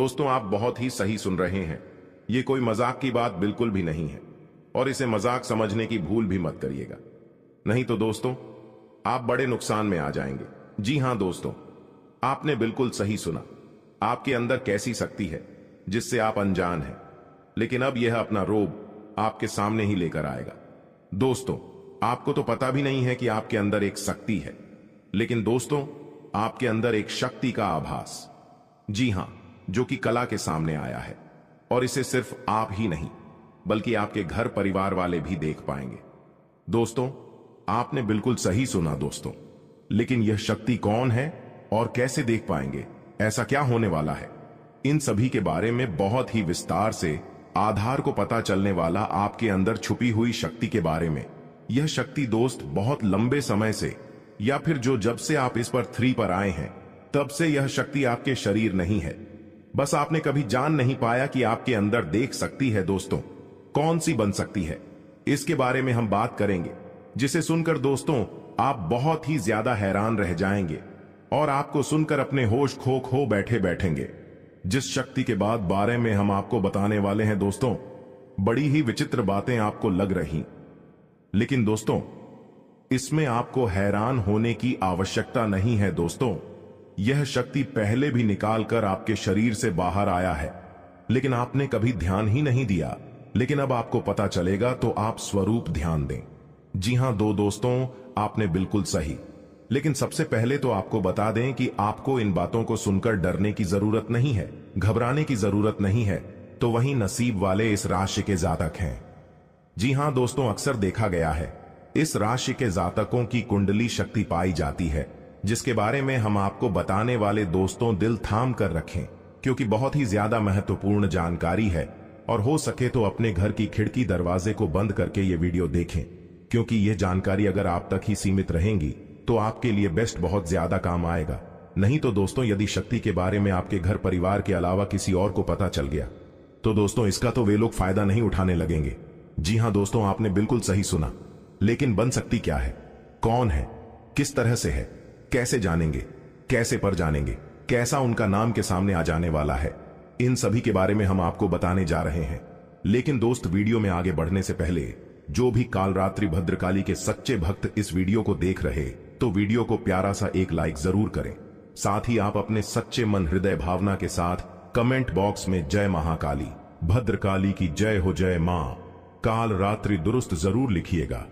दोस्तों, आप बहुत ही सही सुन रहे हैं। ये कोई मजाक की बात बिल्कुल भी नहीं है और इसे मजाक समझने की भूल भी मत करिएगा, नहीं तो दोस्तों आप बड़े नुकसान में आ जाएंगे। जी हां दोस्तों, आपने बिल्कुल सही सुना। आपके अंदर कैसी शक्ति है जिससे आप अनजान हैं, लेकिन अब यह अपना रोब आपके सामने ही लेकर आएगा। दोस्तों, आपको तो पता भी नहीं है कि आपके अंदर एक शक्ति है, लेकिन दोस्तों आपके अंदर एक शक्ति का आभास, जी हां, जो कि कला के सामने आया है। और इसे सिर्फ आप ही नहीं बल्कि आपके घर परिवार वाले भी देख पाएंगे। दोस्तों, आपने बिल्कुल सही सुना दोस्तों, लेकिन यह शक्ति कौन है और कैसे देख पाएंगे, ऐसा क्या होने वाला है, इन सभी के बारे में बहुत ही विस्तार से आधार को पता चलने वाला आपके अंदर छुपी हुई शक्ति के बारे में। यह शक्ति दोस्त बहुत लंबे समय से, या फिर जब से आप इस पर 3 पर आए हैं तब से यह शक्ति आपके शरीर नहीं है, बस आपने कभी जान नहीं पाया कि आपके अंदर देख सकती है। दोस्तों, कौन सी बन सकती है, इसके बारे में हम बात करेंगे, जिसे सुनकर दोस्तों आप बहुत ही ज्यादा हैरान रह जाएंगे और आपको सुनकर अपने होश खो बैठे बैठेंगे। जिस शक्ति के बारे में हम आपको बताने वाले हैं दोस्तों, बड़ी ही विचित्र बातें आपको लग रही, लेकिन दोस्तों इसमें आपको हैरान होने की आवश्यकता नहीं है। दोस्तों, यह शक्ति पहले भी निकालकर आपके शरीर से बाहर आया है, लेकिन आपने कभी ध्यान ही नहीं दिया। लेकिन अब आपको पता चलेगा, तो आप स्वरूप ध्यान दें। जी हां दोस्तों, आपने बिल्कुल सही। लेकिन सबसे पहले तो आपको बता दें कि आपको इन बातों को सुनकर डरने की जरूरत नहीं है, घबराने की जरूरत नहीं है। तो वही नसीब वाले इस राशि के जातक हैं। जी हां दोस्तों, अक्सर देखा गया है इस राशि के जातकों की कुंडली शक्ति पाई जाती है, जिसके बारे में हम आपको बताने वाले दोस्तों दिल थाम कर रखें, क्योंकि बहुत ही ज्यादा महत्वपूर्ण जानकारी है। और हो सके तो अपने घर की खिड़की दरवाजे को बंद करके ये वीडियो देखें, क्योंकि यह जानकारी अगर आप तक ही सीमित रहेंगी तो आपके लिए बेस्ट बहुत ज्यादा काम आएगा। नहीं तो दोस्तों, यदि शक्ति के बारे में आपके घर परिवार के अलावा किसी और को पता चल गया तो दोस्तों इसका तो वे लोग फायदा नहीं उठाने लगेंगे। जी हां दोस्तों, आपने बिल्कुल सही सुना। लेकिन बन सकती क्या है, कौन है, किस तरह से है, कैसे जानेंगे, कैसे पर जानेंगे, कैसा उनका नाम के सामने आ जाने वाला है, इन सभी के बारे में हम आपको बताने जा रहे हैं। लेकिन दोस्त, वीडियो में आगे बढ़ने से पहले जो भी कालरात्रि भद्रकाली के सच्चे भक्त इस वीडियो को देख रहे, तो वीडियो को प्यारा सा एक लाइक जरूर करें। साथ ही आप अपने सच्चे मन हृदय भावना के साथ कमेंट बॉक्स में जय महाकाली, भद्रकाली की जय हो, जय मां काल रात्रि दुरुस्त जरूर लिखिएगा।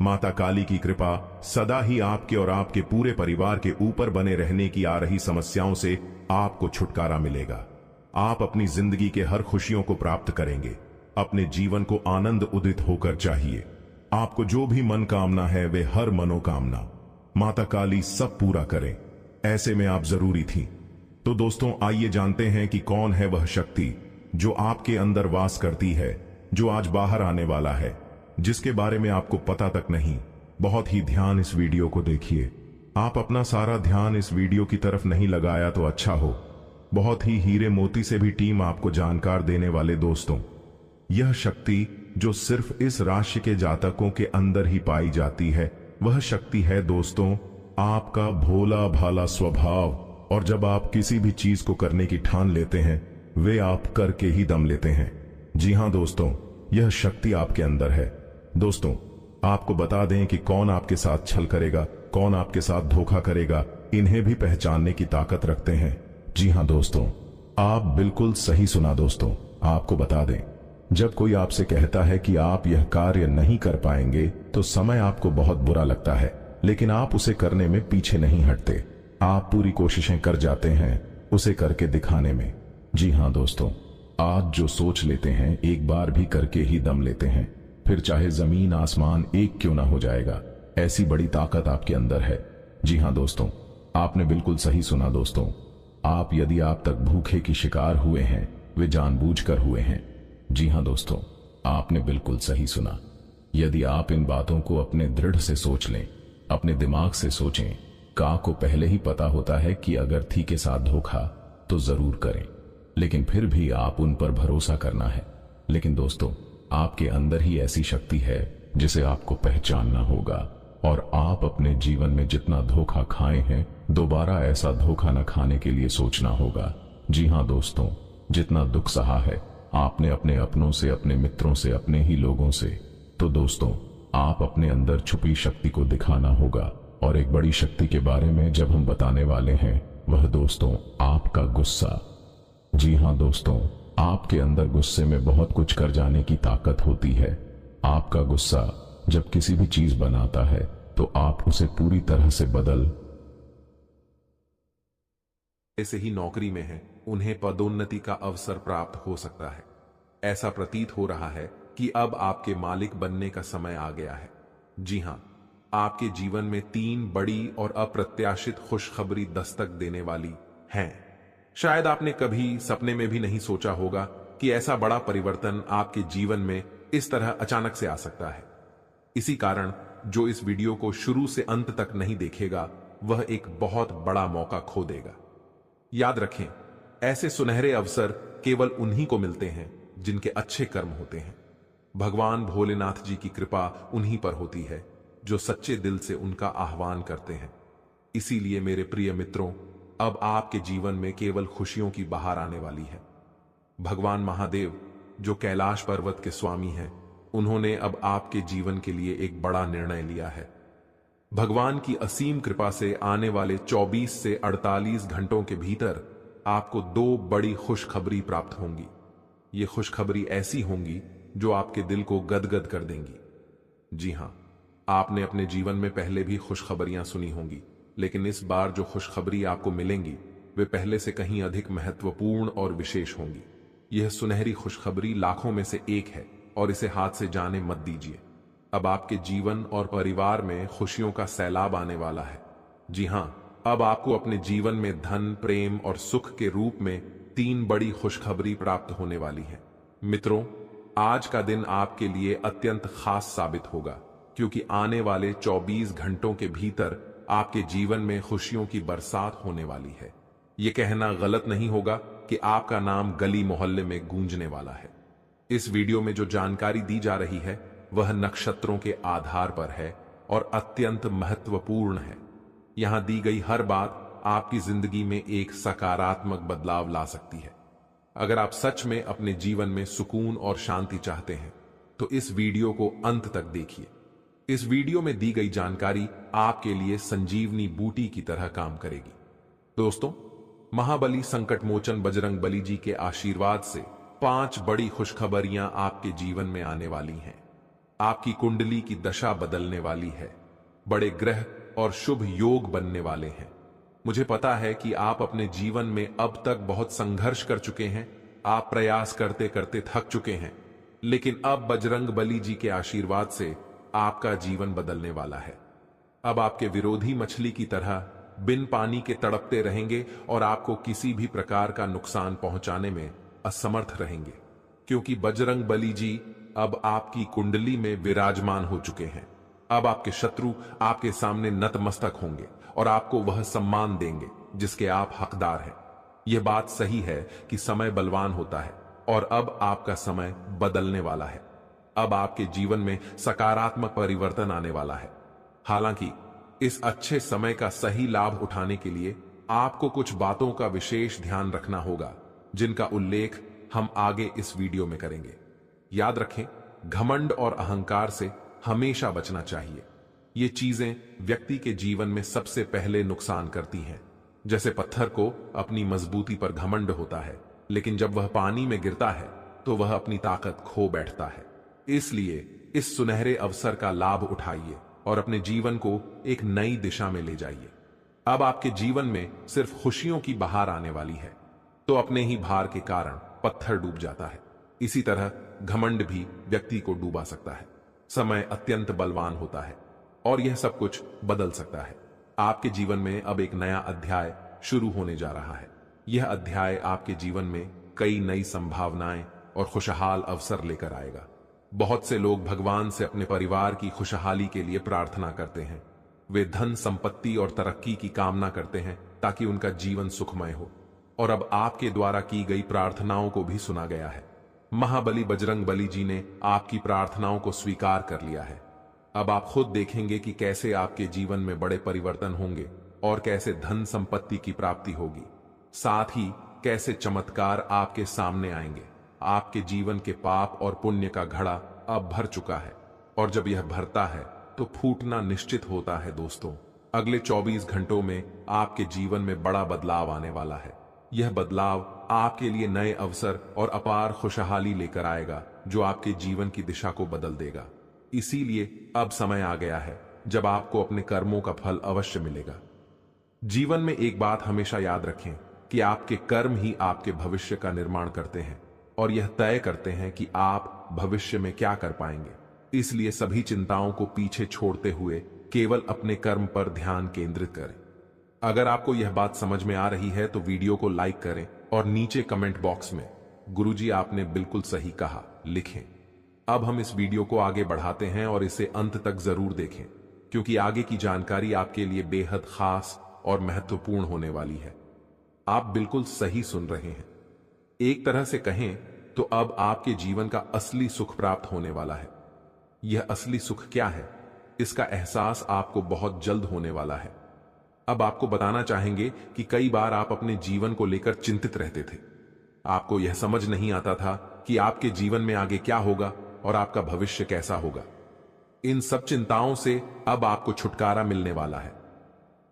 माता काली की कृपा सदा ही आपके और आपके पूरे परिवार के ऊपर बने रहने की आ रही समस्याओं से आपको छुटकारा मिलेगा। आप अपनी जिंदगी के हर खुशियों को प्राप्त करेंगे। अपने जीवन को आनंद उदित होकर चाहिए। आपको जो भी मन कामना है, वे हर मनोकामना माता काली सब पूरा करें। ऐसे में आप जरूरी थी। तो दोस्तों, आइए जानते हैं कि कौन है वह शक्ति जो आपके अंदर वास करती है, जो आज बाहर आने वाला है, जिसके बारे में आपको पता तक नहीं। बहुत ही ध्यान इस वीडियो को देखिए। आप अपना सारा ध्यान इस वीडियो की तरफ नहीं लगाया तो अच्छा हो। बहुत ही हीरे मोती से भी टीम आपको जानकार देने वाले दोस्तों, यह शक्ति जो सिर्फ इस राशि के जातकों के अंदर ही पाई जाती है, वह शक्ति है दोस्तों आपका भोला भाला स्वभाव। और जब आप किसी भी चीज को करने की ठान लेते हैं, वे आप करके ही दम लेते हैं। जी हां दोस्तों, यह शक्ति आपके अंदर है। दोस्तों, आपको बता दें कि कौन आपके साथ छल करेगा, कौन आपके साथ धोखा करेगा, इन्हें भी पहचानने की ताकत रखते हैं। जी हां दोस्तों, आप बिल्कुल सही सुना दोस्तों। आपको बता दें, जब कोई आपसे कहता है कि आप यह कार्य नहीं कर पाएंगे, तो समय आपको बहुत बुरा लगता है, लेकिन आप उसे करने में पीछे नहीं हटते। आप पूरी कोशिशें कर जाते हैं उसे करके दिखाने में। जी हां दोस्तों, आज जो सोच लेते हैं, एक बार भी करके ही दम लेते हैं, फिर चाहे जमीन आसमान एक क्यों ना हो जाएगा। ऐसी बड़ी ताकत आपके अंदर है। जी हां दोस्तों, आपने बिल्कुल सही सुना दोस्तों। यदि आप तक भूखे की शिकार हुए हैं, वे जानबूझकर हुए हैं। जी हां दोस्तों, आपने बिल्कुल सही सुना। यदि आप इन बातों को अपने दृढ़ से सोच लें, अपने दिमाग से सोचें, का को पहले ही पता होता है कि अगर थी के साथ धोखा तो जरूर करें, लेकिन फिर भी आप उन पर भरोसा करना है। लेकिन दोस्तों, आपके अंदर ही ऐसी शक्ति है जिसे आपको पहचानना होगा, और आप अपने जीवन में जितना धोखा खाए हैं, दोबारा ऐसा धोखा न खाने के लिए सोचना होगा। जी हां दोस्तों, जितना दुख सहा है आपने अपने अपनों से, अपने मित्रों से, अपने ही लोगों से, तो दोस्तों आप अपने अंदर छुपी शक्ति को दिखाना होगा। और एक बड़ी शक्ति के बारे में जब हम बताने वाले हैं, वह दोस्तों आपका गुस्सा। जी हाँ दोस्तों, आपके अंदर गुस्से में बहुत कुछ कर जाने की ताकत होती है। आपका गुस्सा जब किसी भी चीज बनाता है तो आप उसे पूरी तरह से बदल। ऐसे ही नौकरी में हैं, उन्हें पदोन्नति का अवसर प्राप्त हो सकता है। ऐसा प्रतीत हो रहा है कि अब आपके मालिक बनने का समय आ गया है। जी हां, आपके जीवन में 3 बड़ी और अप्रत्याशित खुशखबरी दस्तक देने वाली हैं। शायद आपने कभी सपने में भी नहीं सोचा होगा कि ऐसा बड़ा परिवर्तन आपके जीवन में इस तरह अचानक से आ सकता है। इसी कारण जो इस वीडियो को शुरू से अंत तक नहीं देखेगा, वह एक बहुत बड़ा मौका खो देगा। याद रखें, ऐसे सुनहरे अवसर केवल उन्हीं को मिलते हैं जिनके अच्छे कर्म होते हैं। भगवान भोलेनाथ जी की कृपा उन्हीं पर होती है जो सच्चे दिल से उनका आह्वान करते हैं। इसीलिए मेरे प्रिय मित्रों, अब आपके जीवन में केवल खुशियों की बहार आने वाली है। भगवान महादेव, जो कैलाश पर्वत के स्वामी हैं, उन्होंने अब आपके जीवन के लिए एक बड़ा निर्णय लिया है। भगवान की असीम कृपा से आने वाले 24 से 48 घंटों के भीतर आपको 2 बड़ी खुशखबरी प्राप्त होंगी। ये खुशखबरी ऐसी होंगी जो आपके दिल को गदगद कर देंगी। जी हां, आपने अपने जीवन में पहले भी खुशखबरियां सुनी होंगी, लेकिन इस बार जो खुशखबरी आपको मिलेंगी वे पहले से कहीं अधिक महत्वपूर्ण और विशेष होंगी। यह सुनहरी खुशखबरी लाखों में से एक है और इसे हाथ से जाने मत दीजिए। अब आपके जीवन और परिवार में खुशियों का सैलाब आने वाला है। जी हां, अब आपको अपने जीवन में धन, प्रेम और सुख के रूप में 3 बड़ी खुशखबरी प्राप्त होने वाली है। मित्रों, आज का दिन आपके लिए अत्यंत खास साबित होगा, क्योंकि आने वाले 24 घंटों के भीतर आपके जीवन में खुशियों की बरसात होने वाली है। यह कहना गलत नहीं होगा कि आपका नाम गली मोहल्ले में गूंजने वाला है। इस वीडियो में जो जानकारी दी जा रही है वह नक्षत्रों के आधार पर है और अत्यंत महत्वपूर्ण है। यहां दी गई हर बात आपकी जिंदगी में एक सकारात्मक बदलाव ला सकती है। अगर आप सच में अपने जीवन में सुकून और शांति चाहते हैं तो इस वीडियो को अंत तक देखिए। इस वीडियो में दी गई जानकारी आपके लिए संजीवनी बूटी की तरह काम करेगी। दोस्तों, महाबली संकट मोचन बजरंग बली जी के आशीर्वाद से 5 बड़ी खुशखबरियां आपके जीवन में आने वाली हैं। आपकी कुंडली की दशा बदलने वाली है। बड़े ग्रह और शुभ योग बनने वाले हैं। मुझे पता है कि आप अपने जीवन में अब तक बहुत संघर्ष कर चुके हैं। आप प्रयास करते करते थक चुके हैं, लेकिन अब बजरंग बली जी के आशीर्वाद से आपका जीवन बदलने वाला है। अब आपके विरोधी मछली की तरह बिन पानी के तड़पते रहेंगे और आपको किसी भी प्रकार का नुकसान पहुंचाने में असमर्थ रहेंगे, क्योंकि बजरंग बली जी अब आपकी कुंडली में विराजमान हो चुके हैं। अब आपके शत्रु आपके सामने नतमस्तक होंगे और आपको वह सम्मान देंगे जिसके आप हकदार हैं। यह बात सही है कि समय बलवान होता है और अब आपका समय बदलने वाला है। अब आपके जीवन में सकारात्मक परिवर्तन आने वाला है। हालांकि इस अच्छे समय का सही लाभ उठाने के लिए आपको कुछ बातों का विशेष ध्यान रखना होगा, जिनका उल्लेख हम आगे इस वीडियो में करेंगे। याद रखें, घमंड और अहंकार से हमेशा बचना चाहिए। ये चीजें व्यक्ति के जीवन में सबसे पहले नुकसान करती हैं। जैसे पत्थर को अपनी मजबूती पर घमंड होता है, लेकिन जब वह पानी में गिरता है तो वह अपनी ताकत खो बैठता है। इसलिए इस सुनहरे अवसर का लाभ उठाइए और अपने जीवन को एक नई दिशा में ले जाइए। अब आपके जीवन में सिर्फ खुशियों की बहार आने वाली है, तो अपने ही भार के कारण पत्थर डूब जाता है। इसी तरह घमंड भी व्यक्ति को डूबा सकता है। समय अत्यंत बलवान होता है और यह सब कुछ बदल सकता है। आपके जीवन में अब एक नया अध्याय शुरू होने जा रहा है। यह अध्याय आपके जीवन में कई नई संभावनाएं और खुशहाल अवसर लेकर आएगा। बहुत से लोग भगवान से अपने परिवार की खुशहाली के लिए प्रार्थना करते हैं। वे धन, संपत्ति और तरक्की की कामना करते हैं ताकि उनका जीवन सुखमय हो। और अब आपके द्वारा की गई प्रार्थनाओं को भी सुना गया है। महाबली बजरंग बली जी ने आपकी प्रार्थनाओं को स्वीकार कर लिया है। अब आप खुद देखेंगे कि कैसे आपके जीवन में बड़े परिवर्तन होंगे और कैसे धन संपत्ति की प्राप्ति होगी। साथ ही कैसे चमत्कार आपके सामने आएंगे। आपके जीवन के पाप और पुण्य का घड़ा अब भर चुका है, और जब यह भरता है तो फूटना निश्चित होता है। दोस्तों, अगले 24 घंटों में आपके जीवन में बड़ा बदलाव आने वाला है। यह बदलाव आपके लिए नए अवसर और अपार खुशहाली लेकर आएगा, जो आपके जीवन की दिशा को बदल देगा। इसीलिए अब समय आ गया है जब आपको अपने कर्मों का फल अवश्य मिलेगा। जीवन में एक बात हमेशा याद रखें कि आपके कर्म ही आपके भविष्य का निर्माण करते हैं, और यह तय करते हैं कि आप भविष्य में क्या कर पाएंगे। इसलिए सभी चिंताओं को पीछे छोड़ते हुए केवल अपने कर्म पर ध्यान केंद्रित करें। अगर आपको यह बात समझ में आ रही है तो वीडियो को लाइक करें और नीचे कमेंट बॉक्स में गुरुजी आपने बिल्कुल सही कहा लिखें। अब हम इस वीडियो को आगे बढ़ाते हैं और इसे अंत तक जरूर देखें, क्योंकि आगे की जानकारी आपके लिए बेहद खास और महत्वपूर्ण होने वाली है। आप बिल्कुल सही सुन रहे हैं। एक तरह से कहें तो अब आपके जीवन का असली सुख प्राप्त होने वाला है। यह असली सुख क्या है, इसका एहसास आपको बहुत जल्द होने वाला है। अब आपको बताना चाहेंगे कि कई बार आप अपने जीवन को लेकर चिंतित रहते थे। आपको यह समझ नहीं आता था कि आपके जीवन में आगे क्या होगा और आपका भविष्य कैसा होगा। इन सब चिंताओं से अब आपको छुटकारा मिलने वाला है।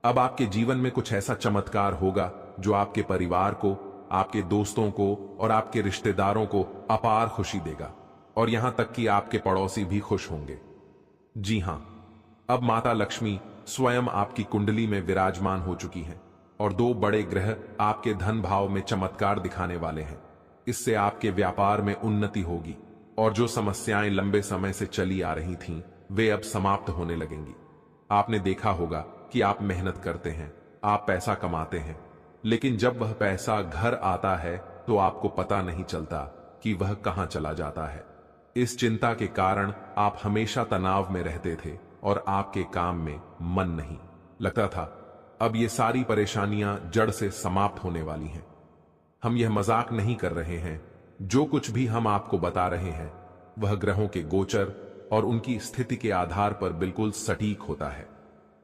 अब आपके जीवन में कुछ ऐसा चमत्कार होगा जो आपके परिवार को, आपके दोस्तों को और आपके रिश्तेदारों को अपार खुशी देगा, और यहां तक कि आपके पड़ोसी भी खुश होंगे। जी हां, अब माता लक्ष्मी स्वयं आपकी कुंडली में विराजमान हो चुकी हैं, और 2 बड़े ग्रह आपके धन भाव में चमत्कार दिखाने वाले हैं। इससे आपके व्यापार में उन्नति होगी, और जो समस्याएं लंबे समय से चली आ रही थीं, वे अब समाप्त होने लगेंगी। आपने देखा होगा कि आप मेहनत करते हैं, आप पैसा कमाते हैं, लेकिन जब वह पैसा घर आता है तो आपको पता नहीं चलता कि वह कहां चला जाता है। इस चिंता के कारण आप हमेशा तनाव में रहते थे और आपके काम में मन नहीं लगता था। अब ये सारी परेशानियां जड़ से समाप्त होने वाली हैं। हम यह मजाक नहीं कर रहे हैं। जो कुछ भी हम आपको बता रहे हैं वह ग्रहों के गोचर और उनकी स्थिति के आधार पर बिल्कुल सटीक होता है।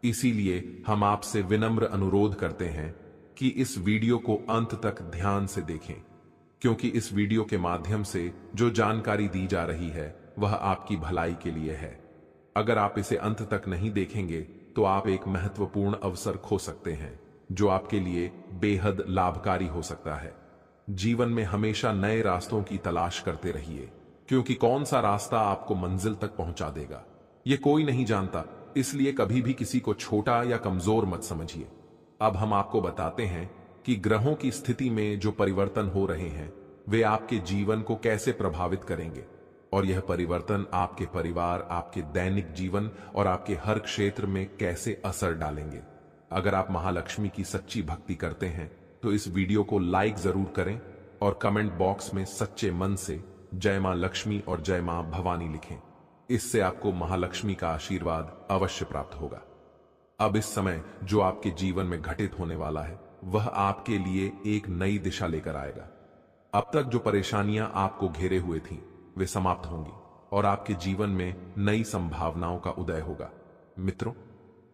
इसीलिए हम आपसे विनम्र अनुरोध करते हैं कि इस वीडियो को अंत तक ध्यान से देखें, क्योंकि इस वीडियो के माध्यम से जो जानकारी दी जा रही है वह आपकी भलाई के लिए है। अगर आप इसे अंत तक नहीं देखेंगे तो आप एक महत्वपूर्ण अवसर खो सकते हैं, जो आपके लिए बेहद लाभकारी हो सकता है। जीवन में हमेशा नए रास्तों की तलाश करते रहिए, क्योंकि कौन सा रास्ता आपको मंजिल तक पहुंचा देगा ये कोई नहीं जानता। इसलिए कभी भी किसी को छोटा या कमजोर मत समझिए। अब हम आपको बताते हैं कि ग्रहों की स्थिति में जो परिवर्तन हो रहे हैं वे आपके जीवन को कैसे प्रभावित करेंगे, और यह परिवर्तन आपके परिवार, आपके दैनिक जीवन और आपके हर क्षेत्र में कैसे असर डालेंगे। अगर आप महालक्ष्मी की सच्ची भक्ति करते हैं तो इस वीडियो को लाइक जरूर करें और कमेंट बॉक्स में सच्चे मन से जय मां लक्ष्मी और जय मां भवानी लिखें। इससे आपको महालक्ष्मी का आशीर्वाद अवश्य प्राप्त होगा। अब इस समय जो आपके जीवन में घटित होने वाला है वह आपके लिए एक नई दिशा लेकर आएगा। अब तक जो परेशानियां आपको घेरे हुए थीं वे समाप्त होंगी और आपके जीवन में नई संभावनाओं का उदय होगा। मित्रों,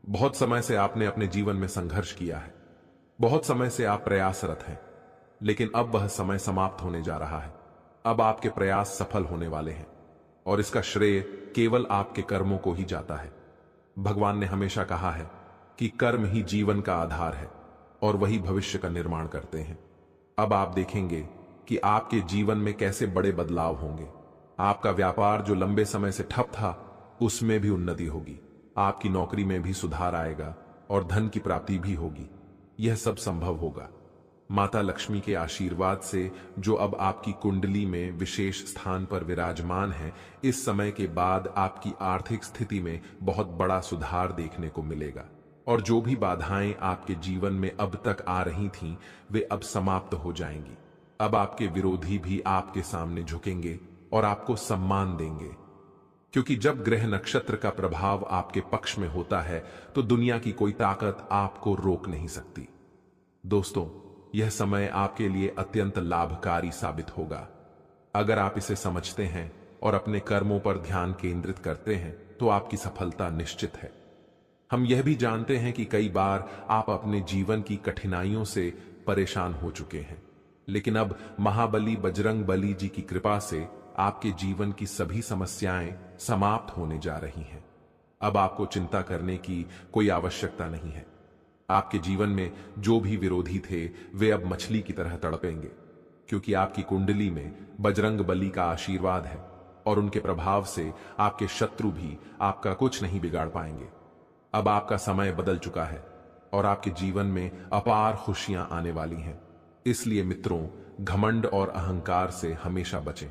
बहुत समय से आपने अपने जीवन में संघर्ष किया है, बहुत समय से आप प्रयासरत हैं, लेकिन अब वह समय समाप्त होने जा रहा है। अब आपके प्रयास सफल होने वाले हैं, और इसका श्रेय केवल आपके कर्मों को ही जाता है। भगवान ने हमेशा कहा है कि कर्म ही जीवन का आधार है और वही भविष्य का निर्माण करते हैं। अब आप देखेंगे कि आपके जीवन में कैसे बड़े बदलाव होंगे। आपका व्यापार जो लंबे समय से ठप था उसमें भी उन्नति होगी, आपकी नौकरी में भी सुधार आएगा और धन की प्राप्ति भी होगी। यह सब संभव होगा माता लक्ष्मी के आशीर्वाद से, जो अब आपकी कुंडली में विशेष स्थान पर विराजमान है। इस समय के बाद आपकी आर्थिक स्थिति में बहुत बड़ा सुधार देखने को मिलेगा, और जो भी बाधाएं आपके जीवन में अब तक आ रही थीं वे अब समाप्त हो जाएंगी। अब आपके विरोधी भी आपके सामने झुकेंगे और आपको सम्मान देंगे, क्योंकि जब ग्रह नक्षत्र का प्रभाव आपके पक्ष में होता है तो दुनिया की कोई ताकत आपको रोक नहीं सकती। दोस्तों, यह समय आपके लिए अत्यंत लाभकारी साबित होगा। अगर आप इसे समझते हैं और अपने कर्मों पर ध्यान केंद्रित करते हैं तो आपकी सफलता निश्चित है। हम यह भी जानते हैं कि कई बार आप अपने जीवन की कठिनाइयों से परेशान हो चुके हैं, लेकिन अब महाबली बजरंग बली जी की कृपा से आपके जीवन की सभी समस्याएं समाप्त होने जा रही हैं। अब आपको चिंता करने की कोई आवश्यकता नहीं है। आपके जीवन में जो भी विरोधी थे वे अब मछली की तरह तड़पेंगे, क्योंकि आपकी कुंडली में बजरंग बली का आशीर्वाद है और उनके प्रभाव से आपके शत्रु भी आपका कुछ नहीं बिगाड़ पाएंगे। अब आपका समय बदल चुका है और आपके जीवन में अपार खुशियां आने वाली हैं। इसलिए मित्रों, घमंड और अहंकार से हमेशा बचें,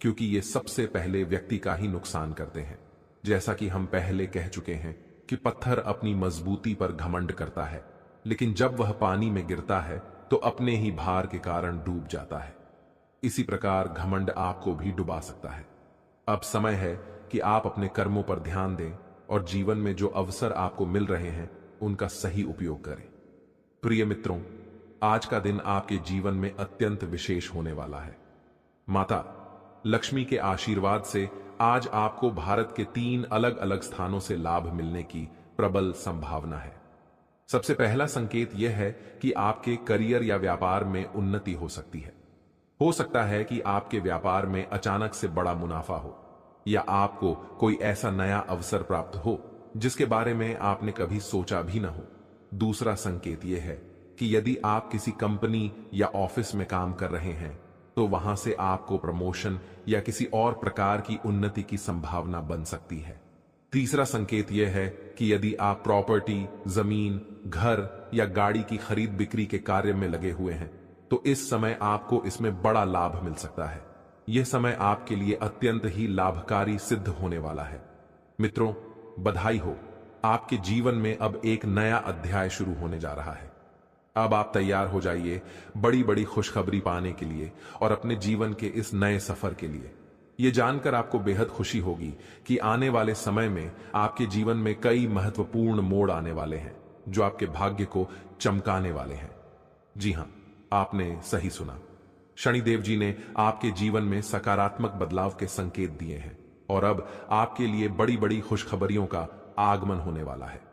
क्योंकि ये सबसे पहले व्यक्ति का ही नुकसान करते हैं। जैसा कि हम पहले कह चुके हैं कि पत्थर अपनी मजबूती पर घमंड करता है, लेकिन जब वह पानी में गिरता है तो अपने ही भार के कारण डूब जाता है। इसी प्रकार घमंड आपको भी डुबा सकता है। अब समय है कि आप अपने कर्मों पर ध्यान दें और जीवन में जो अवसर आपको मिल रहे हैं उनका सही उपयोग करें। प्रिय मित्रों, आज का दिन आपके जीवन में अत्यंत विशेष होने वाला है। माता लक्ष्मी के आशीर्वाद से आज आपको भारत के 3 अलग अलग स्थानों से लाभ मिलने की प्रबल संभावना है। सबसे पहला संकेत यह है कि आपके करियर या व्यापार में उन्नति हो सकती है। हो सकता है कि आपके व्यापार में अचानक से बड़ा मुनाफा हो, या आपको कोई ऐसा नया अवसर प्राप्त हो जिसके बारे में आपने कभी सोचा भी न हो। दूसरा संकेत यह है कि यदि आप किसी कंपनी या ऑफिस में काम कर रहे हैं तो वहां से आपको प्रमोशन या किसी और प्रकार की उन्नति की संभावना बन सकती है। तीसरा संकेत यह है कि यदि आप प्रॉपर्टी, जमीन, घर या गाड़ी की खरीद बिक्री के कार्य में लगे हुए हैं तो इस समय आपको इसमें बड़ा लाभ मिल सकता है। यह समय आपके लिए अत्यंत ही लाभकारी सिद्ध होने वाला है। मित्रों, बधाई हो, आपके जीवन में अब एक नया अध्याय शुरू होने जा रहा है। अब आप तैयार हो जाइए बड़ी बड़ी खुशखबरी पाने के लिए और अपने जीवन के इस नए सफर के लिए। यह जानकर आपको बेहद खुशी होगी कि आने वाले समय में आपके जीवन में कई महत्वपूर्ण मोड़ आने वाले हैं जो आपके भाग्य को चमकाने वाले हैं। जी हां, आपने सही सुना। शनिदेव जी ने आपके जीवन में सकारात्मक बदलाव के संकेत दिए हैं और अब आपके लिए बड़ी बड़ी खुशखबरियों का आगमन होने वाला है।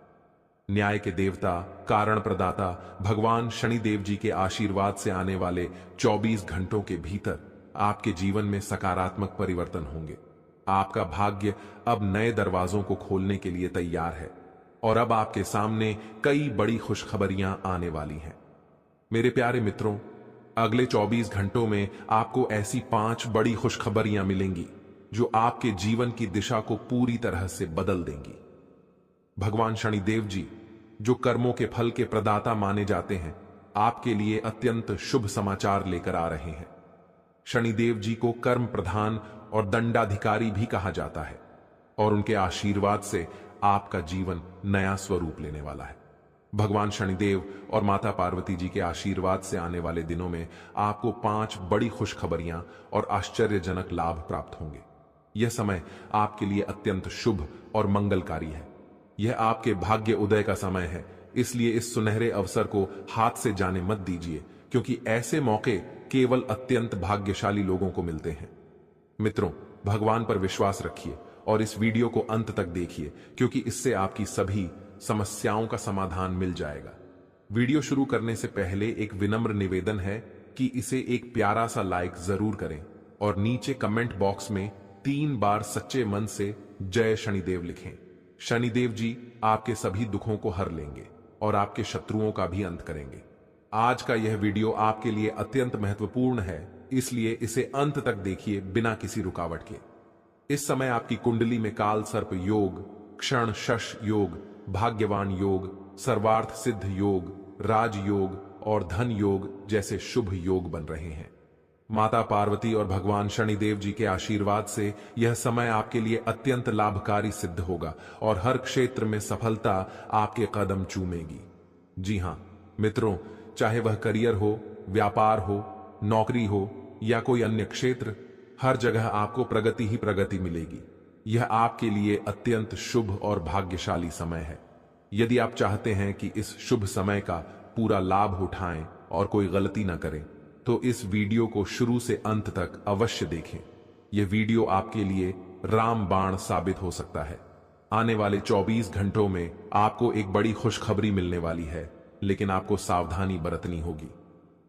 न्याय के देवता, कारण प्रदाता भगवान शनिदेव जी के आशीर्वाद से आने वाले 24 घंटों के भीतर आपके जीवन में सकारात्मक परिवर्तन होंगे। आपका भाग्य अब नए दरवाजों को खोलने के लिए तैयार है और अब आपके सामने कई बड़ी खुशखबरियां आने वाली हैं। मेरे प्यारे मित्रों, अगले 24 घंटों में आपको ऐसी 5 बड़ी खुशखबरियां मिलेंगी जो आपके जीवन की दिशा को पूरी तरह से बदल देंगी। भगवान शनिदेव जी, जो कर्मों के फल के प्रदाता माने जाते हैं, आपके लिए अत्यंत शुभ समाचार लेकर आ रहे हैं। शनिदेव जी को कर्म प्रधान और दंडाधिकारी भी कहा जाता है और उनके आशीर्वाद से आपका जीवन नया स्वरूप लेने वाला है। भगवान शनिदेव और माता पार्वती जी के आशीर्वाद से आने वाले दिनों में आपको 5 बड़ी खुशखबरियां और आश्चर्यजनक लाभ प्राप्त होंगे। यह समय आपके लिए अत्यंत शुभ और मंगलकारी है। यह आपके भाग्य उदय का समय है, इसलिए इस सुनहरे अवसर को हाथ से जाने मत दीजिए, क्योंकि ऐसे मौके केवल अत्यंत भाग्यशाली लोगों को मिलते हैं। मित्रों, भगवान पर विश्वास रखिए और इस वीडियो को अंत तक देखिए, क्योंकि इससे आपकी सभी समस्याओं का समाधान मिल जाएगा। वीडियो शुरू करने से पहले एक विनम्र निवेदन है कि इसे एक प्यारा सा लाइक जरूर करें और नीचे कमेंट बॉक्स में 3 बार सच्चे मन से जय शनिदेव लिखें। शनिदेव जी आपके सभी दुखों को हर लेंगे और आपके शत्रुओं का भी अंत करेंगे। आज का यह वीडियो आपके लिए अत्यंत महत्वपूर्ण है, इसलिए इसे अंत तक देखिए बिना किसी रुकावट के। इस समय आपकी कुंडली में काल सर्प योग, क्षण शश योग, भाग्यवान योग, सर्वार्थ सिद्ध योग, राजयोग और धन योग जैसे शुभ योग बन रहे हैं। माता पार्वती और भगवान शनिदेव जी के आशीर्वाद से यह समय आपके लिए अत्यंत लाभकारी सिद्ध होगा और हर क्षेत्र में सफलता आपके कदम चूमेगी। जी हां मित्रों, चाहे वह करियर हो, व्यापार हो, नौकरी हो या कोई अन्य क्षेत्र, हर जगह आपको प्रगति ही प्रगति मिलेगी। यह आपके लिए अत्यंत शुभ और भाग्यशाली समय है। यदि आप चाहते हैं कि इस शुभ समय का पूरा लाभ उठाएं और कोई गलती न करें, तो इस वीडियो को शुरू से अंत तक अवश्य देखें। यह वीडियो आपके लिए रामबाण साबित हो सकता है। आने वाले 24 घंटों में आपको एक बड़ी खुशखबरी मिलने वाली है, लेकिन आपको सावधानी बरतनी होगी।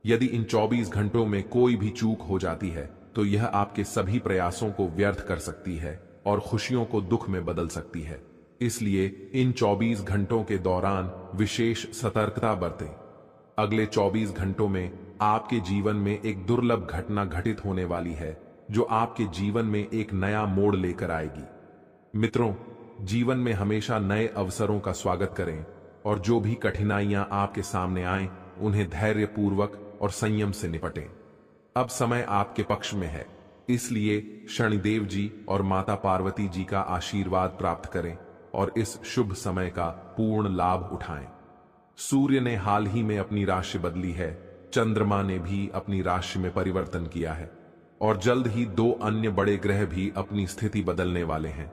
यदि इन 24 घंटों में कोई भी चूक हो जाती है तो यह आपके सभी प्रयासों को व्यर्थ कर सकती है और खुशियों को दुख में बदल सकती है। इसलिए इन 24 घंटों के दौरान विशेष सतर्कता बरतें। अगले 24 घंटों में आपके जीवन में एक दुर्लभ घटना घटित होने वाली है जो आपके जीवन में एक नया मोड़ लेकर आएगी। मित्रों, जीवन में हमेशा नए अवसरों का स्वागत करें और जो भी कठिनाइयां आपके सामने आएं, उन्हें धैर्यपूर्वक और संयम से निपटें। अब समय आपके पक्ष में है, इसलिए शनिदेव जी और माता पार्वती जी का आशीर्वाद प्राप्त करें और इस शुभ समय का पूर्ण लाभ उठाएं। सूर्य ने हाल ही में अपनी राशि बदली है, चंद्रमा ने भी अपनी राशि में परिवर्तन किया है और जल्द ही 2 अन्य बड़े ग्रह भी अपनी स्थिति बदलने वाले हैं।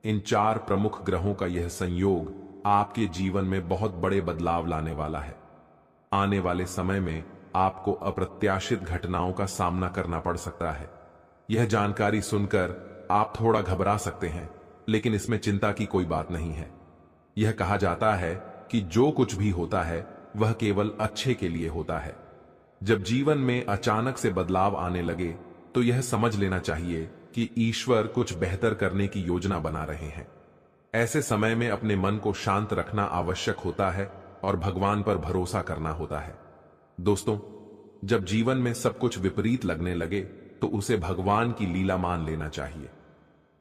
इन 4 प्रमुख ग्रहों का यह संयोग आपके जीवन में बहुत बड़े बदलाव लाने वाला है। आने वाले समय में आपको अप्रत्याशित घटनाओं का सामना करना पड़ सकता है। यह जानकारी सुनकर आप थोड़ा घबरा सकते हैं, लेकिन इसमें चिंता की कोई बात नहीं है। यह कहा जाता है कि जो कुछ भी होता है वह केवल अच्छे के लिए होता है। जब जीवन में अचानक से बदलाव आने लगे तो यह समझ लेना चाहिए कि ईश्वर कुछ बेहतर करने की योजना बना रहे हैं। ऐसे समय में अपने मन को शांत रखना आवश्यक होता है और भगवान पर भरोसा करना होता है। दोस्तों, जब जीवन में सब कुछ विपरीत लगने लगे तो उसे भगवान की लीला मान लेना चाहिए।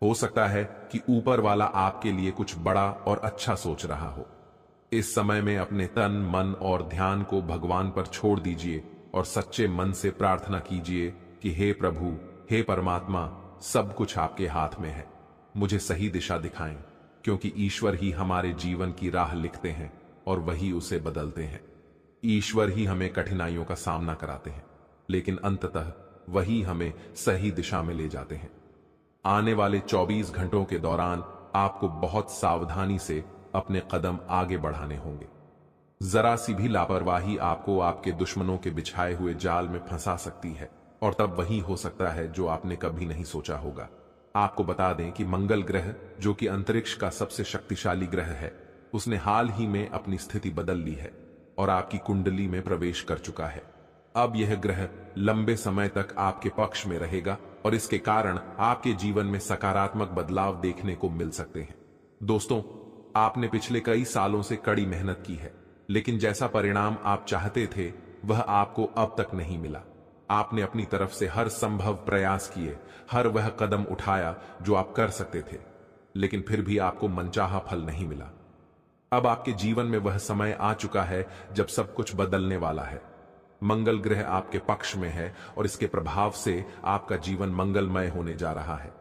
हो सकता है कि ऊपर वाला आपके लिए कुछ बड़ा और अच्छा सोच रहा हो। इस समय में अपने तन, मन और ध्यान को भगवान पर छोड़ दीजिए और सच्चे मन से प्रार्थना कीजिए कि हे प्रभु, हे परमात्मा, सब कुछ आपके हाथ में है, मुझे सही दिशा दिखाएं, क्योंकि ईश्वर ही हमारे जीवन की राह लिखते हैं और वही उसे बदलते हैं। ईश्वर ही हमें कठिनाइयों का सामना कराते हैं, लेकिन अंततः वही हमें सही दिशा में ले जाते हैं। आने वाले 24 घंटों के दौरान आपको बहुत सावधानी से अपने कदम आगे बढ़ाने होंगे। जरा सी भी लापरवाही आपको आपके दुश्मनों के बिछाए हुए जाल में फंसा सकती है और तब वही हो सकता है जो आपने कभी नहीं सोचा होगा। आपको बता दें कि मंगल ग्रह, जो कि अंतरिक्ष का सबसे शक्तिशाली ग्रह है, उसने हाल ही में अपनी स्थिति बदल ली है और आपकी कुंडली में प्रवेश कर चुका है। अब यह ग्रह लंबे समय तक आपके पक्ष में रहेगा और इसके कारण आपके जीवन में सकारात्मक बदलाव देखने को मिल सकते हैं। दोस्तों, आपने पिछले कई सालों से कड़ी मेहनत की है, लेकिन जैसा परिणाम आप चाहते थे वह आपको अब तक नहीं मिला। आपने अपनी तरफ से हर संभव प्रयास किए, हर वह कदम उठाया जो आप कर सकते थे, लेकिन फिर भी आपको मनचाहा फल नहीं मिला। अब आपके जीवन में वह समय आ चुका है जब सब कुछ बदलने वाला है। मंगल ग्रह आपके पक्ष में है और इसके प्रभाव से आपका जीवन मंगलमय होने जा रहा है।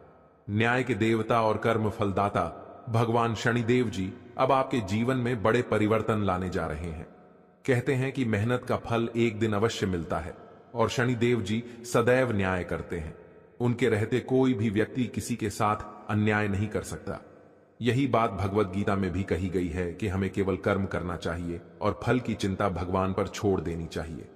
न्याय के देवता और कर्म फलदाता भगवान शनिदेव जी अब आपके जीवन में बड़े परिवर्तन लाने जा रहे हैं। कहते हैं कि मेहनत का फल एक दिन अवश्य मिलता है और शनिदेव जी सदैव न्याय करते हैं। उनके रहते कोई भी व्यक्ति किसी के साथ अन्याय नहीं कर सकता। यही बात भगवत गीता में भी कही गई है कि हमें केवल कर्म करना चाहिए और फल की चिंता भगवान पर छोड़ देनी चाहिए।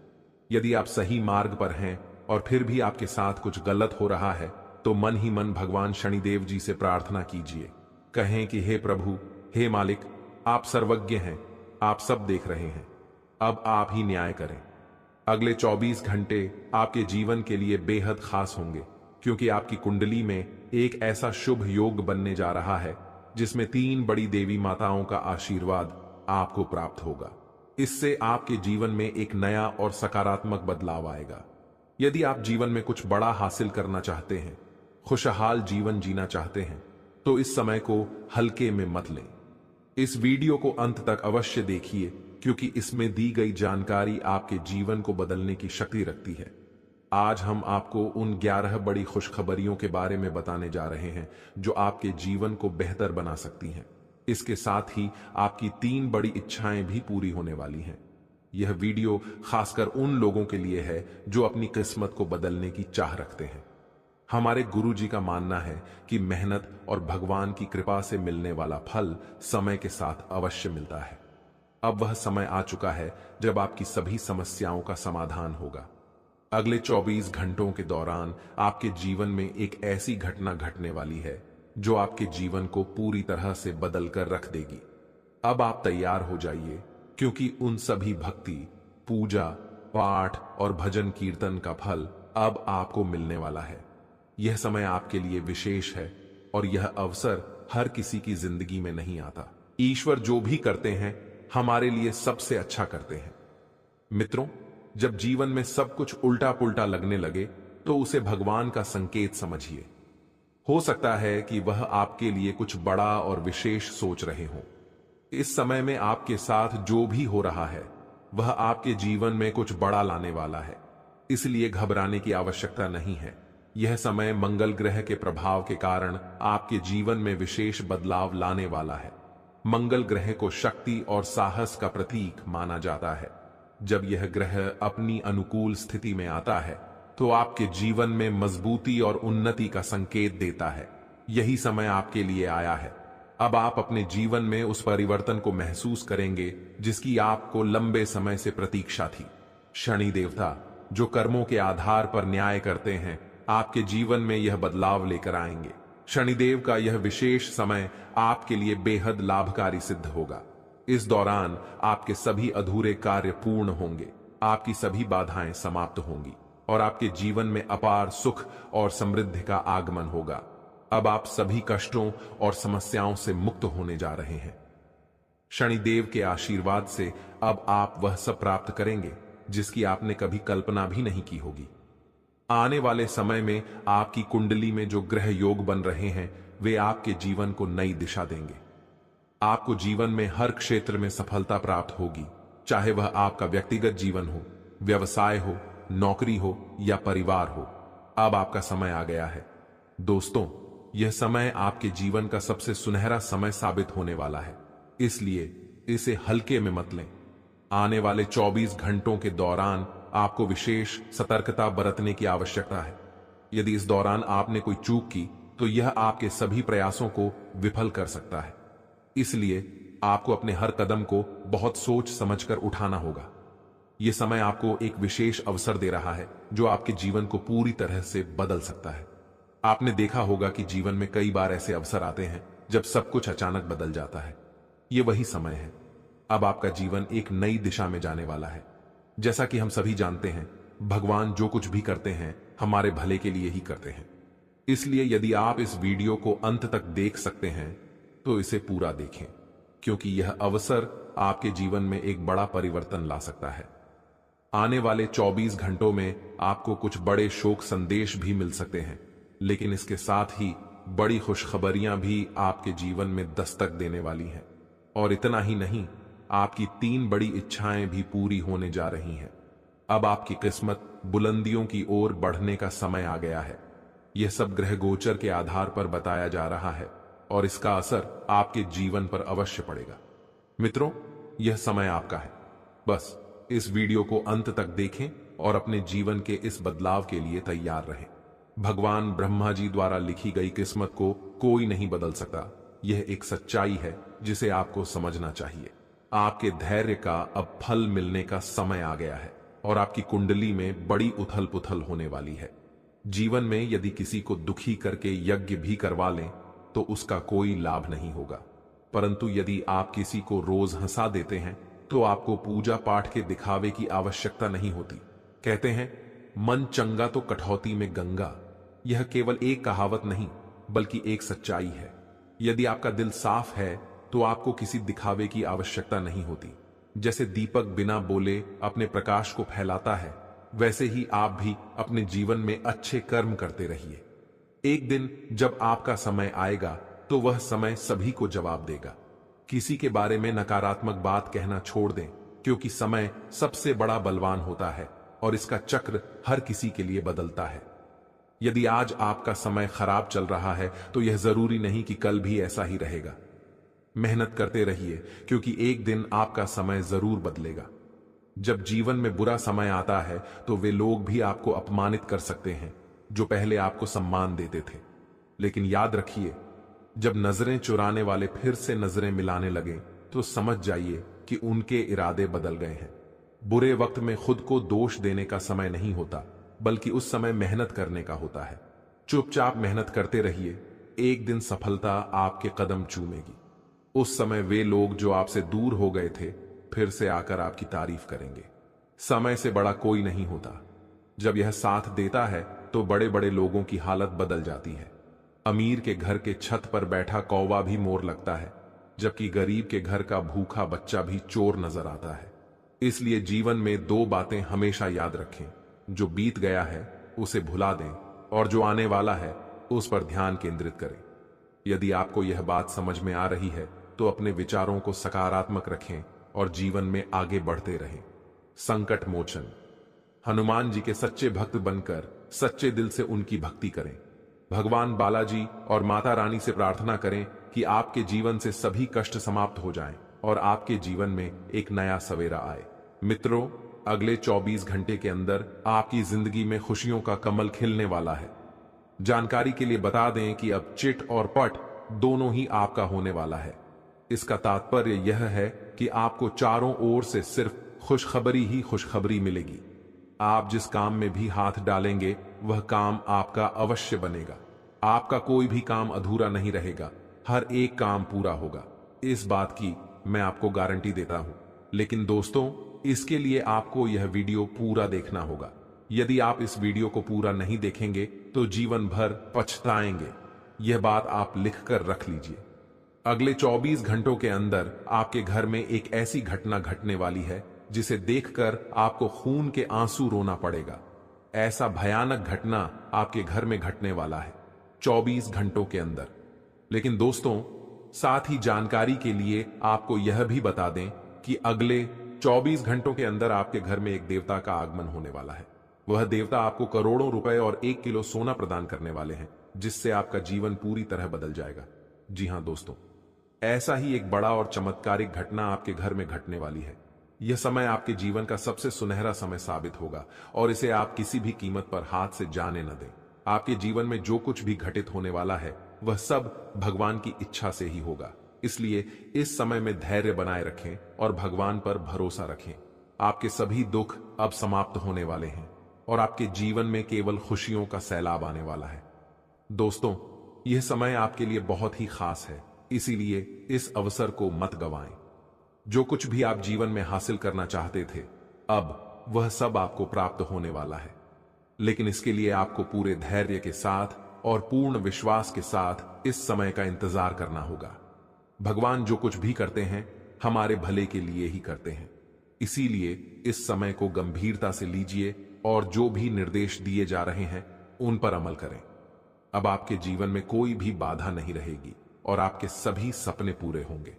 यदि आप सही मार्ग पर हैं और फिर भी आपके साथ कुछ गलत हो रहा है तो मन ही मन भगवान शनिदेव जी से प्रार्थना कीजिए। कहें कि हे प्रभु, हे मालिक, आप सर्वज्ञ हैं, आप सब देख रहे हैं, अब आप ही न्याय करें। अगले 24 घंटे आपके जीवन के लिए बेहद खास होंगे, क्योंकि आपकी कुंडली में एक ऐसा शुभ योग बनने जा रहा है जिसमें 3 बड़ी देवी माताओं का आशीर्वाद आपको प्राप्त होगा। इससे आपके जीवन में एक नया और सकारात्मक बदलाव आएगा। यदि आप जीवन में कुछ बड़ा हासिल करना चाहते हैं, खुशहाल जीवन जीना चाहते हैं, तो इस समय को हल्के में मत लें। इस वीडियो को अंत तक अवश्य देखिए, क्योंकि इसमें दी गई जानकारी आपके जीवन को बदलने की शक्ति रखती है। आज हम आपको उन 11 बड़ी खुशखबरियों के बारे में बताने जा रहे हैं जो आपके जीवन को बेहतर बना सकती हैं। इसके साथ ही आपकी 3 बड़ी इच्छाएं भी पूरी होने वाली हैं। यह वीडियो खासकर उन लोगों के लिए है जो अपनी किस्मत को बदलने की चाह रखते हैं। हमारे गुरु जी का मानना है कि मेहनत और भगवान की कृपा से मिलने वाला फल समय के साथ अवश्य मिलता है। अब वह समय आ चुका है जब आपकी सभी समस्याओं का समाधान होगा। अगले 24 घंटों के दौरान आपके जीवन में एक ऐसी घटना घटने वाली है जो आपके जीवन को पूरी तरह से बदल कर रख देगी। अब आप तैयार हो जाइए, क्योंकि उन सभी भक्ति, पूजा पाठ और भजन कीर्तन का फल अब आपको मिलने वाला है। यह समय आपके लिए विशेष है और यह अवसर हर किसी की जिंदगी में नहीं आता। ईश्वर जो भी करते हैं हमारे लिए सबसे अच्छा करते हैं। मित्रों, जब जीवन में सब कुछ उल्टा पुल्टा लगने लगे तो उसे भगवान का संकेत समझिए। हो सकता है कि वह आपके लिए कुछ बड़ा और विशेष सोच रहे हों। इस समय में आपके साथ जो भी हो रहा है वह आपके जीवन में कुछ बड़ा लाने वाला है, इसलिए घबराने की आवश्यकता नहीं है। यह समय मंगल ग्रह के प्रभाव के कारण आपके जीवन में विशेष बदलाव लाने वाला है। मंगल ग्रह को शक्ति और साहस का प्रतीक माना जाता है। जब यह ग्रह अपनी अनुकूल स्थिति में आता है तो आपके जीवन में मजबूती और उन्नति का संकेत देता है। यही समय आपके लिए आया है। अब आप अपने जीवन में उस परिवर्तन को महसूस करेंगे जिसकी आपको लंबे समय से प्रतीक्षा थी। शनि देवता जो कर्मों के आधार पर न्याय करते हैं आपके जीवन में यह बदलाव लेकर आएंगे। शनिदेव का यह विशेष समय आपके लिए बेहद लाभकारी सिद्ध होगा। इस दौरान आपके सभी अधूरे कार्य पूर्ण होंगे, आपकी सभी बाधाएं समाप्त होंगी और आपके जीवन में अपार सुख और समृद्धि का आगमन होगा। अब आप सभी कष्टों और समस्याओं से मुक्त होने जा रहे हैं। शनिदेव के आशीर्वाद से अब आप वह सब प्राप्त करेंगे जिसकी आपने कभी कल्पना भी नहीं की होगी। आने वाले समय में आपकी कुंडली में जो ग्रह योग बन रहे हैं वे आपके जीवन को नई दिशा देंगे। आपको जीवन में हर क्षेत्र में सफलता प्राप्त होगी, चाहे वह आपका व्यक्तिगत जीवन हो, व्यवसाय हो, नौकरी हो या परिवार हो। अब आपका समय आ गया है। दोस्तों, यह समय आपके जीवन का सबसे सुनहरा समय साबित होने वाला है, इसलिए इसे हल्के में मत लें। आने वाले 24 घंटों के दौरान आपको विशेष सतर्कता बरतने की आवश्यकता है। यदि इस दौरान आपने कोई चूक की तो यह आपके सभी प्रयासों को विफल कर सकता है। इसलिए आपको अपने हर कदम को बहुत सोच समझकर उठाना होगा। यह समय आपको एक विशेष अवसर दे रहा है जो आपके जीवन को पूरी तरह से बदल सकता है। आपने देखा होगा कि जीवन में कई बार ऐसे अवसर आते हैं जब सब कुछ अचानक बदल जाता है। यह वही समय है। अब आपका जीवन एक नई दिशा में जाने वाला है। जैसा कि हम सभी जानते हैं, भगवान जो कुछ भी करते हैं हमारे भले के लिए ही करते हैं। इसलिए यदि आप इस वीडियो को अंत तक देख सकते हैं तो इसे पूरा देखें, क्योंकि यह अवसर आपके जीवन में एक बड़ा परिवर्तन ला सकता है। आने वाले 24 घंटों में आपको कुछ बड़े शोक संदेश भी मिल सकते हैं, लेकिन इसके साथ ही बड़ी खुशखबरियां भी आपके जीवन में दस्तक देने वाली हैं। और इतना ही नहीं, आपकी 3 बड़ी इच्छाएं भी पूरी होने जा रही हैं। अब आपकी किस्मत बुलंदियों की ओर बढ़ने का समय आ गया है। यह सब ग्रह गोचर के आधार पर बताया जा रहा है और इसका असर आपके जीवन पर अवश्य पड़ेगा। मित्रों, यह समय आपका है। बस इस वीडियो को अंत तक देखें और अपने जीवन के इस बदलाव के लिए तैयार रहें। भगवान ब्रह्मा जी द्वारा लिखी गई किस्मत को कोई नहीं बदल सकता। यह एक सच्चाई है जिसे आपको समझना चाहिए। आपके धैर्य का अब फल मिलने का समय आ गया है और आपकी कुंडली में बड़ी उथल पुथल होने वाली है। जीवन में यदि किसी को दुखी करके यज्ञ भी करवा लें तो उसका कोई लाभ नहीं होगा, परंतु यदि आप किसी को रोज हंसा देते हैं तो आपको पूजा पाठ के दिखावे की आवश्यकता नहीं होती। कहते हैं, मन चंगा तो कठौती में गंगा। यह केवल एक कहावत नहीं बल्कि एक सच्चाई है। यदि आपका दिल साफ है तो आपको किसी दिखावे की आवश्यकता नहीं होती। जैसे दीपक बिना बोले अपने प्रकाश को फैलाता है, वैसे ही आप भी अपने जीवन में अच्छे कर्म करते रहिए। एक दिन जब आपका समय आएगा तो वह समय सभी को जवाब देगा। किसी के बारे में नकारात्मक बात कहना छोड़ दें, क्योंकि समय सबसे बड़ा बलवान होता है और इसका चक्र हर किसी के लिए बदलता है। यदि आज आपका समय खराब चल रहा है तो यह जरूरी नहीं कि कल भी ऐसा ही रहेगा। मेहनत करते रहिए, क्योंकि एक दिन आपका समय जरूर बदलेगा। जब जीवन में बुरा समय आता है तो वे लोग भी आपको अपमानित कर सकते हैं जो पहले आपको सम्मान देते थे। लेकिन याद रखिए, जब नजरें चुराने वाले फिर से नजरें मिलाने लगे तो समझ जाइए कि उनके इरादे बदल गए हैं। बुरे वक्त में खुद को दोष देने का समय नहीं होता, बल्कि उस समय मेहनत करने का होता है। चुपचाप मेहनत करते रहिए, एक दिन सफलता आपके कदम चूमेगी। उस समय वे लोग जो आपसे दूर हो गए थे फिर से आकर आपकी तारीफ करेंगे। समय से बड़ा कोई नहीं होता। जब यह साथ देता है तो बड़े बड़े लोगों की हालत बदल जाती है। अमीर के घर के छत पर बैठा कौवा भी मोर लगता है, जबकि गरीब के घर का भूखा बच्चा भी चोर नजर आता है। इसलिए जीवन में दो बातें हमेशा याद रखें, जो बीत गया है उसे भुला दें और जो आने वाला है उस पर ध्यान केंद्रित करें। यदि आपको यह बात समझ में आ रही है तो अपने विचारों को सकारात्मक रखें और जीवन में आगे बढ़ते रहें। संकट मोचन। हनुमान जी के सच्चे भक्त बनकर सच्चे दिल से उनकी भक्ति करें। भगवान बालाजी और माता रानी से प्रार्थना करें कि आपके जीवन से सभी कष्ट समाप्त हो जाएं और आपके जीवन में एक नया सवेरा आए। मित्रों, अगले 24 घंटे के अंदर आपकी जिंदगी में खुशियों का कमल खिलने वाला है। जानकारी के लिए बता दें कि अब चिट और पट दोनों ही आपका होने वाला है। इसका तात्पर्य यह है कि आपको चारों ओर से सिर्फ खुशखबरी ही खुशखबरी मिलेगी। आप जिस काम में भी हाथ डालेंगे वह काम आपका अवश्य बनेगा। आपका कोई भी काम अधूरा नहीं रहेगा, हर एक काम पूरा होगा। इस बात की मैं आपको गारंटी देता हूं। लेकिन दोस्तों, इसके लिए आपको यह वीडियो पूरा देखना होगा। यदि आप इस वीडियो को पूरा नहीं देखेंगे तो जीवन भर पछताएंगे। यह बात आप लिखकर रख लीजिए। अगले 24 घंटों के अंदर आपके घर में एक ऐसी घटना घटने वाली है जिसे देखकर आपको खून के आंसू रोना पड़ेगा। ऐसा भयानक घटना आपके घर में घटने वाला है 24 घंटों के अंदर। लेकिन दोस्तों, साथ ही जानकारी के लिए आपको यह भी बता दें कि अगले 24 घंटों के अंदर आपके घर में एक देवता का आगमन होने वाला है। वह देवता आपको करोड़ों रुपए और 1 किलो सोना प्रदान करने वाले हैं, जिससे आपका जीवन पूरी तरह बदल जाएगा। जी हां दोस्तों, ऐसा ही एक बड़ा और चमत्कारिक घटना आपके घर में घटने वाली है। यह समय आपके जीवन का सबसे सुनहरा समय साबित होगा और इसे आप किसी भी कीमत पर हाथ से जाने न दें। आपके जीवन में जो कुछ भी घटित होने वाला है वह सब भगवान की इच्छा से ही होगा। इसलिए इस समय में धैर्य बनाए रखें और भगवान पर भरोसा रखें। आपके सभी दुख अब समाप्त होने वाले हैं और आपके जीवन में केवल खुशियों का सैलाब आने वाला है। दोस्तों, यह समय आपके लिए बहुत ही खास है, इसीलिए इस अवसर को मत गंवाएं। जो कुछ भी आप जीवन में हासिल करना चाहते थे, अब वह सब आपको प्राप्त होने वाला है। लेकिन इसके लिए आपको पूरे धैर्य के साथ और पूर्ण विश्वास के साथ इस समय का इंतजार करना होगा। भगवान जो कुछ भी करते हैं हमारे भले के लिए ही करते हैं। इसीलिए इस समय को गंभीरता से लीजिए और जो भी निर्देश दिए जा रहे हैं उन पर अमल करें। अब आपके जीवन में कोई भी बाधा नहीं रहेगी और आपके सभी सपने पूरे होंगे।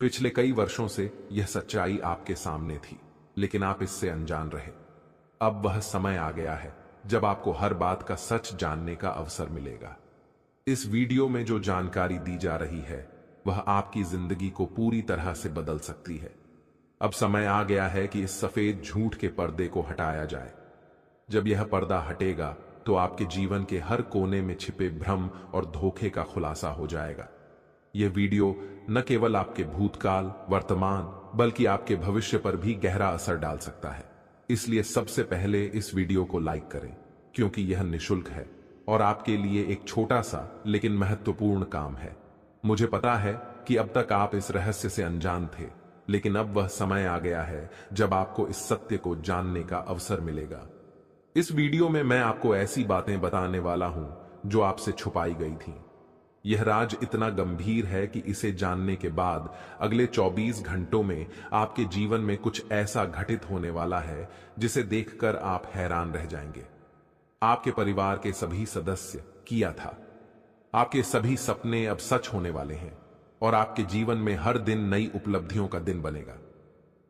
पिछले कई वर्षों से यह सच्चाई आपके सामने थी, लेकिन आप इससे अनजान रहे। अब वह समय आ गया है जब आपको हर बात का सच जानने का अवसर मिलेगा। इस वीडियो में जो जानकारी दी जा रही है वह आपकी जिंदगी को पूरी तरह से बदल सकती है। अब समय आ गया है कि इस सफेद झूठ के पर्दे को हटाया जाए। जब यह पर्दा हटेगा तो आपके जीवन के हर कोने में छिपे भ्रम और धोखे का खुलासा हो जाएगा। यह वीडियो न केवल आपके भूतकाल, वर्तमान, बल्कि आपके भविष्य पर भी गहरा असर डाल सकता है। इसलिए सबसे पहले इस वीडियो को लाइक करें, क्योंकि यह निशुल्क है और आपके लिए एक छोटा सा लेकिन महत्वपूर्ण काम है। मुझे पता है कि अब तक आप इस रहस्य से अनजान थे, लेकिन अब वह समय आ गया है जब आपको इस सत्य को जानने का अवसर मिलेगा। इस वीडियो में मैं आपको ऐसी बातें बताने वाला हूं जो आपसे छुपाई गई थीं। यह राज इतना गंभीर है कि इसे जानने के बाद अगले 24 घंटों में आपके जीवन में कुछ ऐसा घटित होने वाला है जिसे देखकर आप हैरान रह जाएंगे। आपके परिवार के सभी सदस्य किया था। आपके सभी सपने अब सच होने वाले हैं और आपके जीवन में हर दिन नई उपलब्धियों का दिन बनेगा।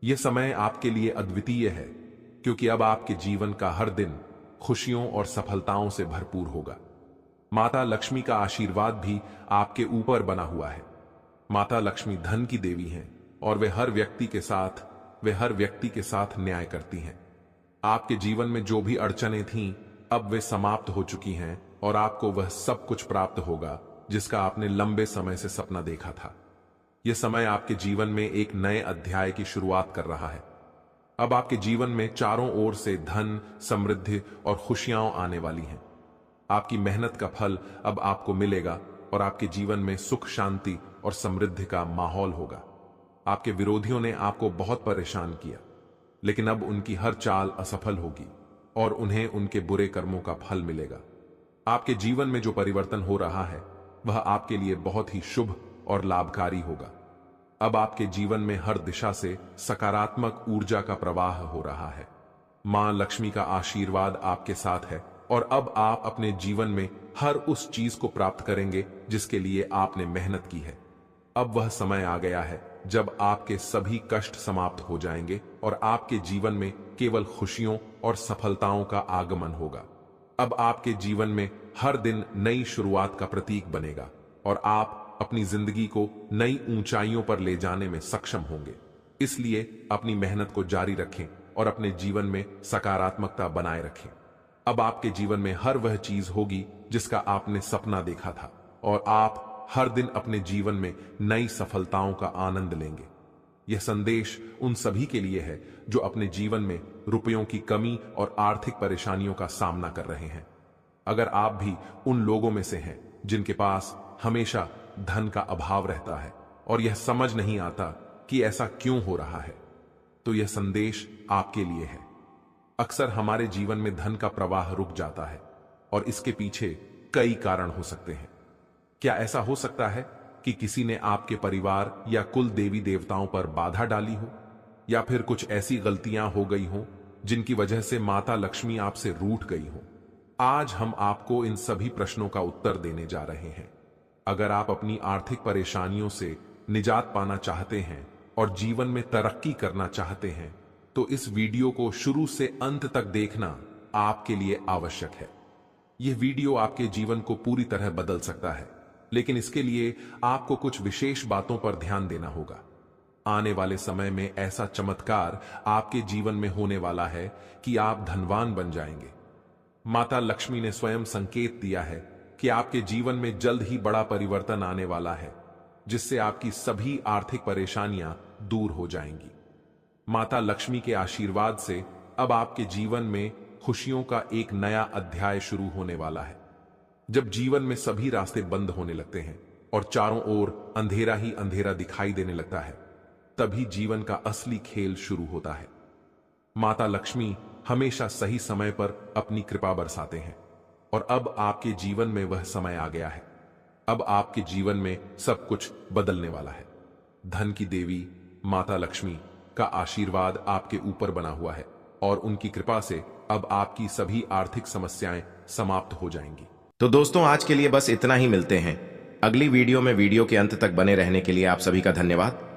यह समय आपके लिए अद्वितीय है, क्योंकि अब आपके जीवन का हर दिन खुशियों और सफलताओं से भरपूर होगा। माता लक्ष्मी का आशीर्वाद भी आपके ऊपर बना हुआ है। माता लक्ष्मी धन की देवी हैं और वे हर व्यक्ति के साथ न्याय करती हैं। आपके जीवन में जो भी अड़चनें थीं, अब वे समाप्त हो चुकी हैं और आपको वह सब कुछ प्राप्त होगा जिसका आपने लंबे समय से सपना देखा था। यह समय आपके जीवन में एक नए अध्याय की शुरुआत कर रहा है। अब आपके जीवन में चारों ओर से धन, समृद्धि और खुशियां आने वाली हैं। आपकी मेहनत का फल अब आपको मिलेगा और आपके जीवन में सुख, शांति और समृद्धि का माहौल होगा। आपके विरोधियों ने आपको बहुत परेशान किया, लेकिन अब उनकी हर चाल असफल होगी और उन्हें उनके बुरे कर्मों का फल मिलेगा। आपके जीवन में जो परिवर्तन हो रहा है वह आपके लिए बहुत ही शुभ और लाभकारी होगा। अब आपके जीवन में हर दिशा से सकारात्मक ऊर्जा का प्रवाह हो रहा है। मां लक्ष्मी का आशीर्वाद आपके साथ है और अब आप अपने जीवन में हर उस चीज को प्राप्त करेंगे जिसके लिए आपने मेहनत की है। अब वह समय आ गया है जब आपके सभी कष्ट समाप्त हो जाएंगे और आपके जीवन में केवल खुशियों और सफलताओं का आगमन होगा। अब आपके जीवन में हर दिन नई शुरुआत का प्रतीक बनेगा और आप अपनी जिंदगी को नई ऊंचाइयों पर ले जाने में सक्षम होंगे। इसलिए अपनी मेहनत को जारी रखें और अपने जीवन में सकारात्मकता बनाए रखें। अब आपके जीवन में हर वह चीज होगी जिसका आपने सपना देखा था और आप हर दिन अपने जीवन में नई सफलताओं का आनंद लेंगे। यह संदेश उन सभी के लिए है जो अपने जीवन में रुपयों की कमी और आर्थिक परेशानियों का सामना कर रहे हैं। अगर आप भी उन लोगों में से हैं जिनके पास हमेशा धन का अभाव रहता है और यह समझ नहीं आता कि ऐसा क्यों हो रहा है, तो यह संदेश आपके लिए है। अक्सर हमारे जीवन में धन का प्रवाह रुक जाता है और इसके पीछे कई कारण हो सकते हैं। क्या ऐसा हो सकता है कि किसी ने आपके परिवार या कुल देवी देवताओं पर बाधा डाली हो, या फिर कुछ ऐसी गलतियां हो गई हो जिनकी वजह से माता लक्ष्मी आपसे रूठ गई हो? आज हम आपको इन सभी प्रश्नों का उत्तर देने जा रहे हैं। अगर आप अपनी आर्थिक परेशानियों से निजात पाना चाहते हैं और जीवन में तरक्की करना चाहते हैं तो इस वीडियो को शुरू से अंत तक देखना आपके लिए आवश्यक है। यह वीडियो आपके जीवन को पूरी तरह बदल सकता है, लेकिन इसके लिए आपको कुछ विशेष बातों पर ध्यान देना होगा। आने वाले समय में ऐसा चमत्कार आपके जीवन में होने वाला है कि आप धनवान बन जाएंगे। माता लक्ष्मी ने स्वयं संकेत दिया है कि आपके जीवन में जल्द ही बड़ा परिवर्तन आने वाला है, जिससे आपकी सभी आर्थिक परेशानियां दूर हो जाएंगी। माता लक्ष्मी के आशीर्वाद से अब आपके जीवन में खुशियों का एक नया अध्याय शुरू होने वाला है। जब जीवन में सभी रास्ते बंद होने लगते हैं और चारों ओर अंधेरा ही अंधेरा दिखाई देने लगता है, तभी जीवन का असली खेल शुरू होता है। माता लक्ष्मी हमेशा सही समय पर अपनी कृपा बरसाते हैं और अब आपके जीवन में वह समय आ गया है। अब आपके जीवन में सब कुछ बदलने वाला है। धन की देवी माता लक्ष्मी का आशीर्वाद आपके ऊपर बना हुआ है और उनकी कृपा से अब आपकी सभी आर्थिक समस्याएं समाप्त हो जाएंगी। तो दोस्तों, आज के लिए बस इतना ही। मिलते हैं अगली वीडियो में। वीडियो के अंत तक बने रहने के लिए आप सभी का धन्यवाद।